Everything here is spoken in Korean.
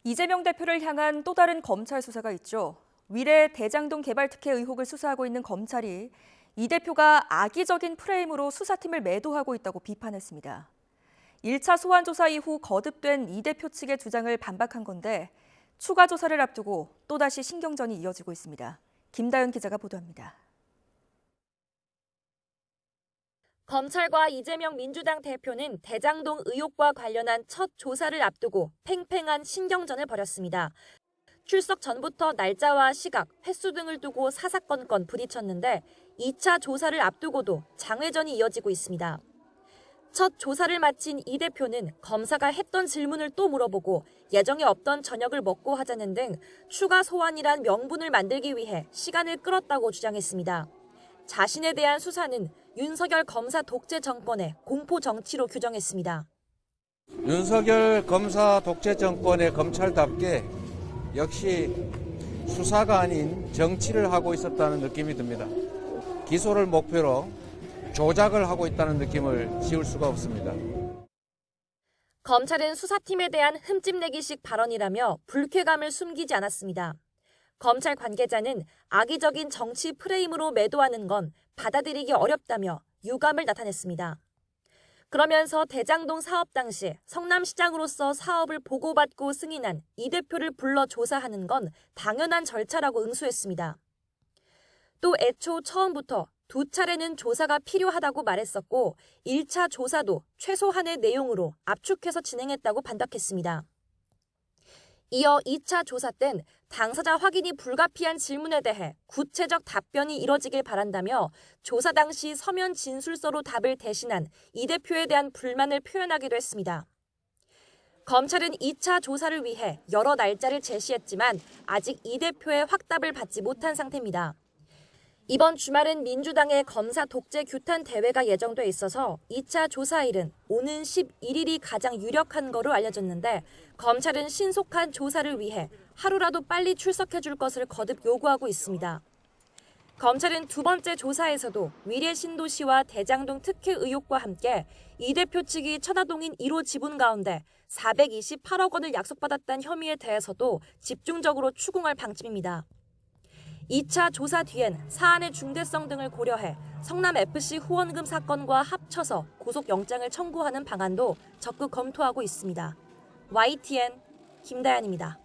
이재명 대표를 향한 또 다른 검찰 수사가 있죠. 위례 대장동 개발 특혜 의혹을 수사하고 있는 검찰이 이 대표가 악의적인 프레임으로 수사팀을 매도하고 있다고 비판했습니다. 1차 소환 조사 이후 거듭된 이 대표 측의 주장을 반박한 건데 추가 조사를 앞두고 또다시 신경전이 이어지고 있습니다. 김다연 기자가 보도합니다. 검찰과 이재명 민주당 대표는 대장동 의혹과 관련한 첫 조사를 앞두고 팽팽한 신경전을 벌였습니다. 출석 전부터 날짜와 시각, 횟수 등을 두고 사사건건 부딪혔는데 2차 조사를 앞두고도 장외전이 이어지고 있습니다. 첫 조사를 마친 이 대표는 검사가 했던 질문을 또 물어보고 예정에 없던 저녁을 먹고 하자는 등 추가 소환이란 명분을 만들기 위해 시간을 끌었다고 주장했습니다. 자신에 대한 수사는 윤석열 검사 독재 정권의 공포 정치로 규정했습니다. 윤석열 검사 독재 정권의 검찰답게 역시 수사가 아닌 정치를 하고 있었다는 느낌이 듭니다. 기소를 목표로 조작을 하고 있다는 느낌을 지울 수가 없습니다. 검찰은 수사팀에 대한 흠집내기식 발언이라며 불쾌감을 숨기지 않았습니다. 검찰 관계자는 악의적인 정치 프레임으로 매도하는 건 받아들이기 어렵다며 유감을 나타냈습니다. 그러면서 대장동 사업 당시 성남시장으로서 사업을 보고받고 승인한 이 대표를 불러 조사하는 건 당연한 절차라고 응수했습니다. 또 애초 처음부터 2차례는 조사가 필요하다고 말했었고 1차 조사도 최소한의 내용으로 압축해서 진행했다고 반박했습니다. 이어 2차 조사 땐 당사자 확인이 불가피한 질문에 대해 구체적 답변이 이뤄지길 바란다며 조사 당시 서면 진술서로 답을 대신한 이 대표에 대한 불만을 표현하기도 했습니다. 검찰은 2차 조사를 위해 여러 날짜를 제시했지만 아직 이 대표의 확답을 받지 못한 상태입니다. 이번 주말은 민주당의 검사 독재 규탄 대회가 예정돼 있어서 2차 조사일은 오는 11일이 가장 유력한 거로 알려졌는데 검찰은 신속한 조사를 위해 하루라도 빨리 출석해 줄 것을 거듭 요구하고 있습니다. 검찰은 두 번째 조사에서도 위례 신도시와 대장동 특혜 의혹과 함께 이 대표 측이 천화동인 1호 지분 가운데 428억 원을 약속받았다는 혐의에 대해서도 집중적으로 추궁할 방침입니다. 2차 조사 뒤엔 사안의 중대성 등을 고려해 성남FC 후원금 사건과 합쳐서 구속영장을 청구하는 방안도 적극 검토하고 있습니다. YTN 김다연입니다.